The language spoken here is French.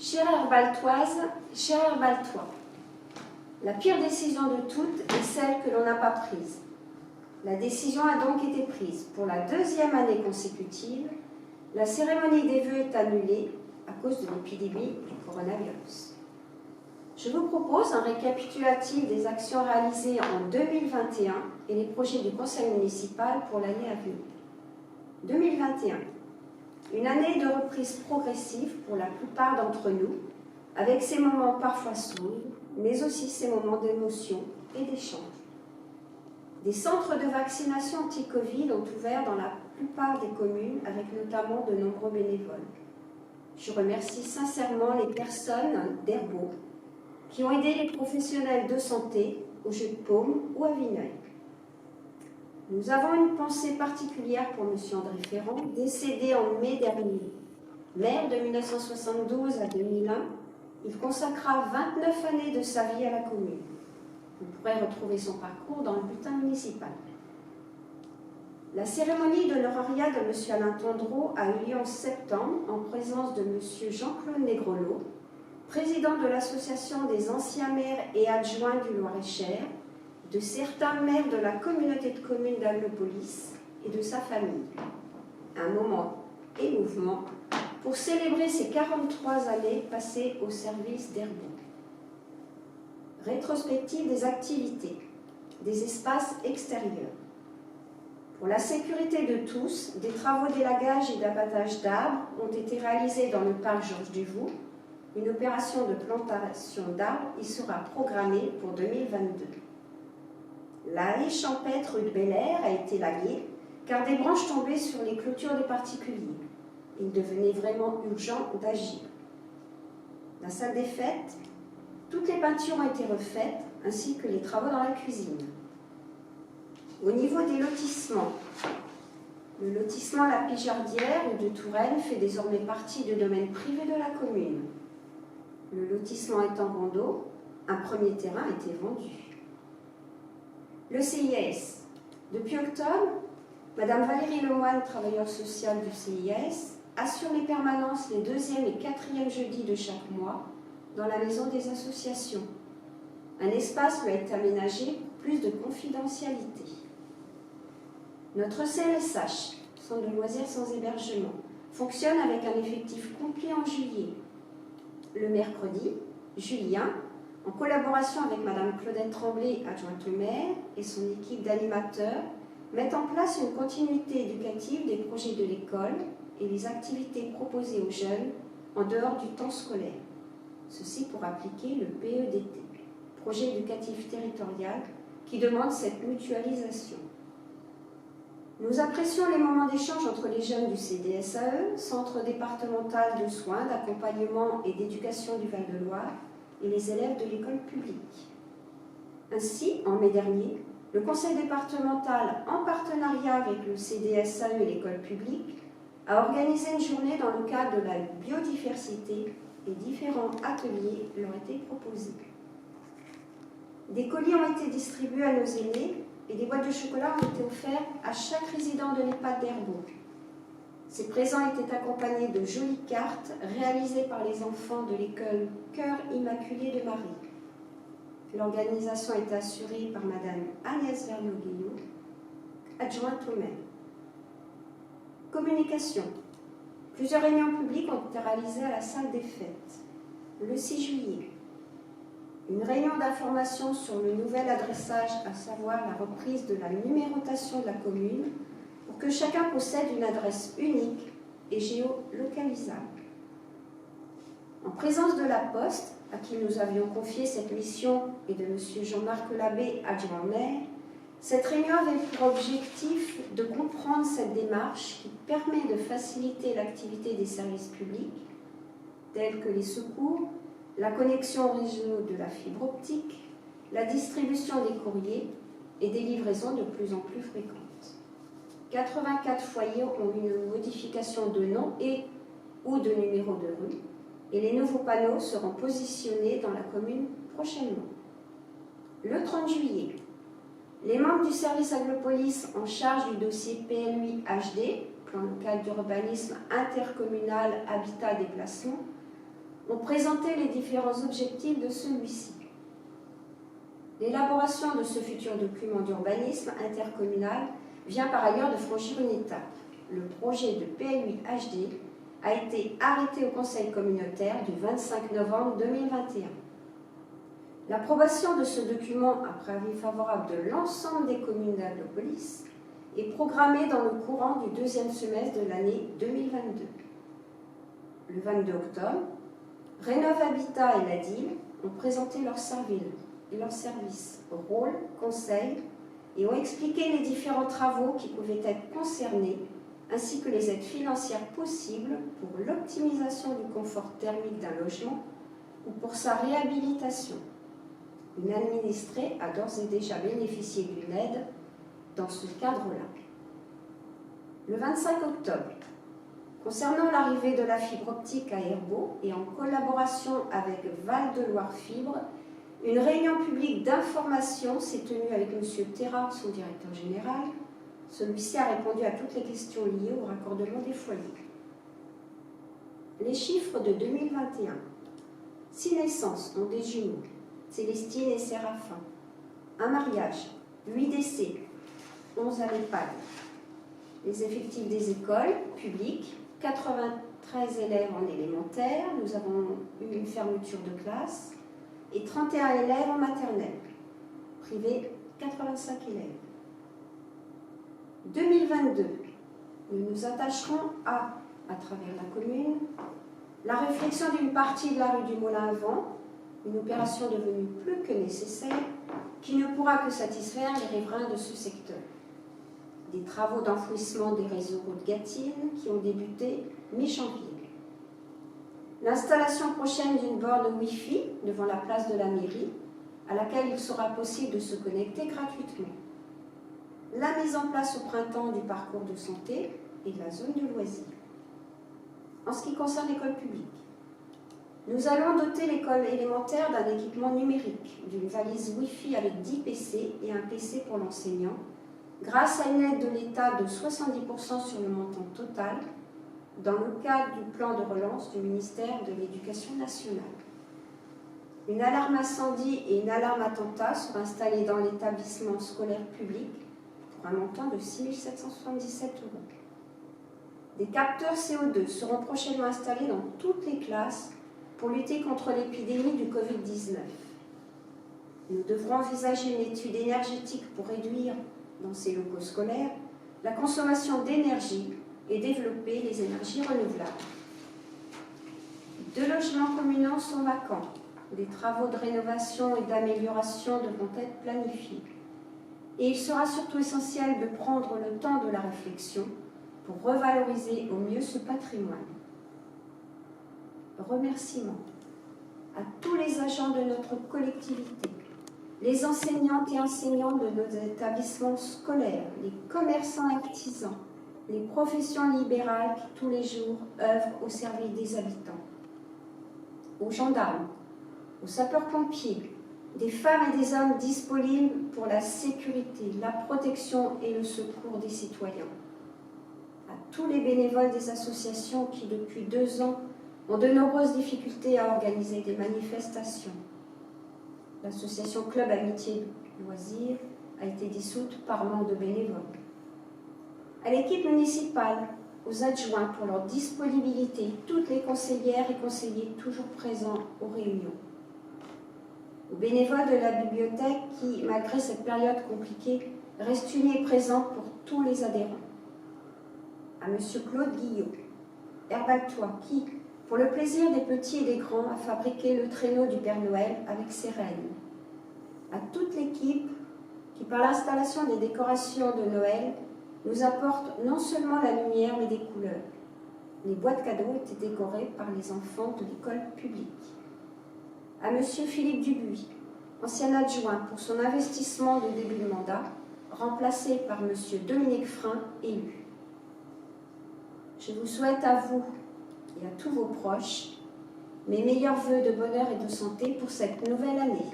Chère Herbaltoise, cher Herbaltois, la pire décision de toutes est celle que l'on n'a pas prise. La décision a donc été prise. Pour la deuxième année consécutive, la cérémonie des vœux est annulée à cause de l'épidémie du coronavirus. Je vous propose un récapitulatif des actions réalisées en 2021 et les projets du Conseil municipal pour l'année à venir. 2021. Une année de reprise progressive pour la plupart d'entre nous, avec ses moments parfois sombres, mais aussi ses moments d'émotion et d'échange. Des centres de vaccination anti-Covid ont ouvert dans la plupart des communes, avec notamment de nombreux bénévoles. Je remercie sincèrement les personnes d'Herbault qui ont aidé les professionnels de santé au Jeu de Paume ou à Vineuil. Nous avons une pensée particulière pour M. André Ferrand, décédé en mai dernier. Maire de 1972 à 2001, il consacra 29 années de sa vie à la commune. Vous pourrez retrouver son parcours dans le bulletin municipal. La cérémonie d'honorariat de M. Alain Tondreau a eu lieu en septembre en présence de M. Jean-Claude Négrelot, président de l'Association des anciens maires et adjoints du Loir-et-Cher, de certains maires de la communauté de communes d'Aglopolis et de sa famille. Un moment émouvant pour célébrer ces 43 années passées au service d'Herbault. Rétrospective des activités, des espaces extérieurs. Pour la sécurité de tous, des travaux d'élagage et d'abattage d'arbres ont été réalisés dans le parc Georges Duvoux. Une opération de plantation d'arbres y sera programmée pour 2022. La haie champêtre rue de Bel-Air a été laguée car des branches tombaient sur les clôtures des particuliers. Il devenait vraiment urgent d'agir. La salle des fêtes, toutes les peintures ont été refaites ainsi que les travaux dans la cuisine. Au niveau des lotissements, le lotissement La Pijardière de Touraine fait désormais partie du domaine privé de la commune. Le lotissement étant Rondeau, un premier terrain a été vendu. Le CIS. Depuis octobre, Madame Valérie Lemoine, travailleure sociale du CIS, assure les permanences les 2e et 4e jeudis de chaque mois dans la maison des associations. Un espace lui a été aménagé pour plus de confidentialité. Notre CLSH, Centre de loisirs sans hébergement, fonctionne avec un effectif complet en juillet. Le mercredi, Julien, en collaboration avec Madame Claudette Tremblay, adjointe au maire, et son équipe d'animateurs, met en place une continuité éducative des projets de l'école et les activités proposées aux jeunes en dehors du temps scolaire. Ceci pour appliquer le PEDT, projet éducatif territorial, qui demande cette mutualisation. Nous apprécions les moments d'échange entre les jeunes du CDSAE, Centre départemental de soins, d'accompagnement et d'éducation du Val-de-Loire, et les élèves de l'école publique. Ainsi, en mai dernier, le conseil départemental, en partenariat avec le CDSAE et l'école publique, a organisé une journée dans le cadre de la biodiversité et différents ateliers leur étaient proposés. Des colis ont été distribués à nos aînés et des boîtes de chocolat ont été offertes à chaque résident de l'EHPAD d'Herbault. Ces présents étaient accompagnés de jolies cartes réalisées par les enfants de l'école Cœur Immaculé de Marie. L'organisation est assurée par Madame Agnès Vergniaud-Guillot, adjointe au maire. Communication. Plusieurs réunions publiques ont été réalisées à la salle des fêtes. Le 6 juillet, une réunion d'information sur le nouvel adressage, à savoir la reprise de la numérotation de la commune, pour que chacun possède une adresse unique et géolocalisable. En présence de la Poste, à qui nous avions confié cette mission, et de M. Jean-Marc Labbé, adjoint au maire, cette réunion avait pour objectif de comprendre cette démarche qui permet de faciliter l'activité des services publics, tels que les secours, la connexion aux réseaux de la fibre optique, la distribution des courriers et des livraisons de plus en plus fréquentes. 84 foyers ont eu une modification de nom et ou de numéro de rue, et les nouveaux panneaux seront positionnés dans la commune prochainement. Le 30 juillet, les membres du service Aglopolis en charge du dossier PLUI HD, plan local d'urbanisme intercommunal habitat déplacement, ont présenté les différents objectifs de celui-ci. L'élaboration de ce futur document d'urbanisme intercommunal vient par ailleurs de franchir une étape. Le projet de PLU HD a été arrêté au Conseil communautaire du 25 novembre 2021. L'approbation de ce document, après avis favorable de l'ensemble des communes d'Aglopolis, est programmée dans le courant du deuxième semestre de l'année 2022. Le 22 octobre, Rénov Habitat et l'ADIL ont présenté leurs services, rôle, conseil, et ont expliqué les différents travaux qui pouvaient être concernés, ainsi que les aides financières possibles pour l'optimisation du confort thermique d'un logement ou pour sa réhabilitation. Une administrée a d'ores et déjà bénéficié d'une aide dans ce cadre-là. Le 25 octobre, concernant l'arrivée de la fibre optique à Herbault et en collaboration avec Val-de-Loire Fibre, une réunion publique d'information s'est tenue avec M. Terra, son directeur général. Celui-ci a répondu à toutes les questions liées au raccordement des foyers. Les chiffres de 2021. 6 naissances, dont des jumeaux, Célestine et Séraphin. Un mariage, 8 décès, 11 à l'EHPAD. Les effectifs des écoles publiques, 93 élèves en élémentaire, nous avons eu une fermeture de classe, et 31 élèves en maternelle. Privé, 85 élèves. 2022, nous nous attacherons à travers la commune, la réflexion d'une partie de la rue du Moulin-à-Vent, une opération devenue plus que nécessaire, qui ne pourra que satisfaire les riverains de ce secteur. Des travaux d'enfouissement des réseaux route-Gâtine qui ont débuté mi-janvier. L'installation prochaine d'une borne Wi-Fi devant la place de la mairie, à laquelle il sera possible de se connecter gratuitement. La mise en place au printemps du parcours de santé et de la zone de loisirs. En ce qui concerne l'école publique, nous allons doter l'école élémentaire d'un équipement numérique, d'une valise Wi-Fi avec 10 PC et un PC pour l'enseignant, grâce à une aide de l'État de 70% sur le montant total, dans le cadre du plan de relance du ministère de l'Éducation nationale. Une alarme incendie et une alarme attentat seront installées dans l'établissement scolaire public pour un montant de 6 777 €. Des capteurs CO2 seront prochainement installés dans toutes les classes pour lutter contre l'épidémie du Covid-19. Nous devrons envisager une étude énergétique pour réduire, dans ces locaux scolaires, la consommation d'énergie et développer les énergies renouvelables. 2 logements communaux sont vacants. Des travaux de rénovation et d'amélioration devront être planifiés. Et il sera surtout essentiel de prendre le temps de la réflexion pour revaloriser au mieux ce patrimoine. Remerciements à tous les agents de notre collectivité, les enseignantes et enseignants de nos établissements scolaires, les commerçants et artisans, les professions libérales qui tous les jours œuvrent au service des habitants, aux gendarmes, aux sapeurs-pompiers, des femmes et des hommes disponibles pour la sécurité, la protection et le secours des citoyens, à tous les bénévoles des associations qui, depuis 2 ans, ont de nombreuses difficultés à organiser des manifestations. L'association Club Amitié Loisirs a été dissoute par manque de bénévoles. À l'équipe municipale, aux adjoints pour leur disponibilité, toutes les conseillères et conseillers toujours présents aux réunions. Aux bénévoles de la bibliothèque qui, malgré cette période compliquée, restent unis et présents pour tous les adhérents. À M. Claude Guillot, Herbatois, qui, pour le plaisir des petits et des grands, a fabriqué le traîneau du Père Noël avec ses reines. À toute l'équipe qui, par l'installation des décorations de Noël, nous apporte non seulement la lumière, mais des couleurs. Les boîtes cadeaux étaient décorées par les enfants de l'école publique. À M. Philippe Dubuis, ancien adjoint pour son investissement de début de mandat, remplacé par M. Dominique Frein, élu. Je vous souhaite à vous et à tous vos proches mes meilleurs vœux de bonheur et de santé pour cette nouvelle année.